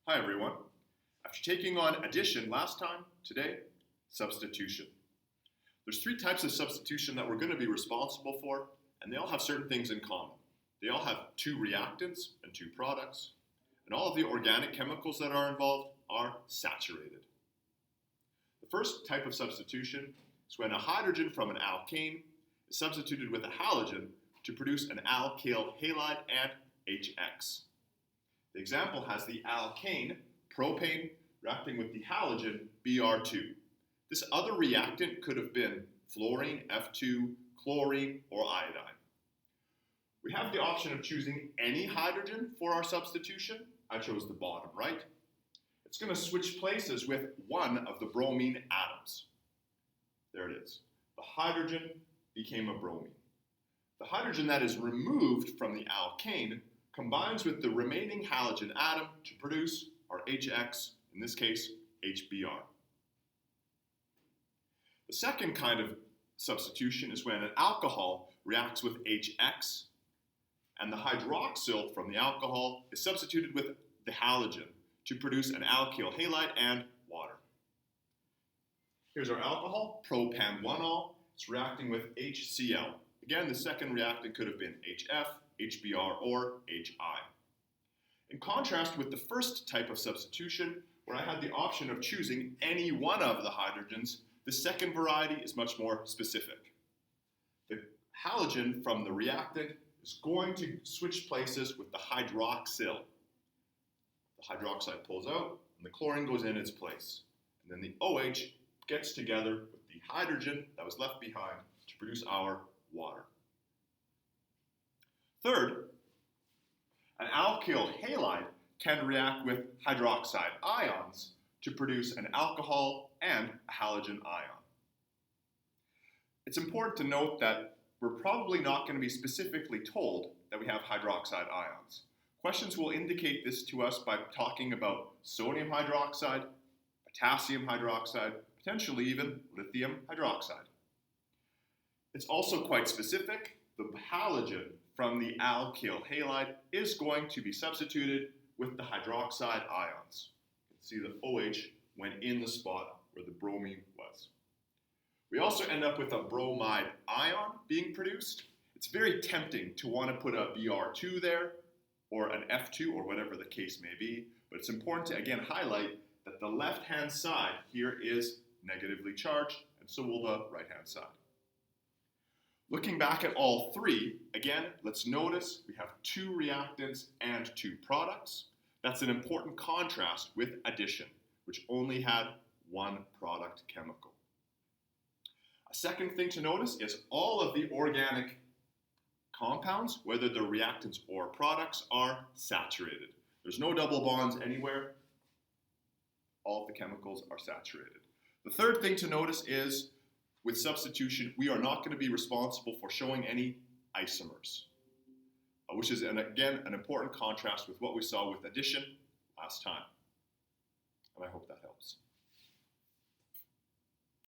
Hi everyone. After taking on addition last time, today, substitution. There's three types of substitution that we're going to be responsible for, and they all have certain things in common. They all have two reactants and two products, and all of the organic chemicals that are involved are saturated. The first type of substitution is when a hydrogen from an alkane is substituted with a halogen to produce an alkyl halide and HX. The example has the alkane, propane, reacting with the halogen, Br2. This other reactant could have been fluorine, F2, chlorine, or iodine. We have the option of choosing any hydrogen for our substitution. I chose the bottom right. It's going to switch places with one of the bromine atoms. There it is. The hydrogen became a bromine. The hydrogen that is removed from the alkane combines with the remaining halogen atom to produce our HX, in this case, HBr. The second kind of substitution is when an alcohol reacts with HX, and the hydroxyl from the alcohol is substituted with the halogen to produce an alkyl halide and water. Here's our alcohol, propan-1-ol. It's reacting with HCl. Again, the second reactant could have been HF, HBr, or HI. In contrast with the first type of substitution, where I had the option of choosing any one of the hydrogens, the second variety is much more specific. The halogen from the reactant is going to switch places with the hydroxyl. The hydroxide pulls out, and the chlorine goes in its place. And then the OH gets together with the hydrogen that was left behind to produce our water. Third, an alkyl halide can react with hydroxide ions to produce an alcohol and a halogen ion. It's important to note that we're probably not going to be specifically told that we have hydroxide ions. Questions will indicate this to us by talking about sodium hydroxide, potassium hydroxide, potentially even lithium hydroxide. It's also quite specific. The halogen from the alkyl halide is going to be substituted with the hydroxide ions. You can see the OH went in the spot where the bromine was. We also end up with a bromide ion being produced. It's very tempting to want to put a Br2 there, or an F2, or whatever the case may be, but it's important to again highlight that the left-hand side here is negatively charged, and so will the right-hand side. Looking back at all three, again, let's notice we have two reactants and two products. That's an important contrast with addition, which only had one product chemical. A second thing to notice is all of the organic compounds, whether they're reactants or products, are saturated. There's no double bonds anywhere. All of the chemicals are saturated. The third thing to notice is with substitution, we are not going to be responsible for showing any isomers, which is, again, an important contrast with what we saw with addition last time. And I hope that helps.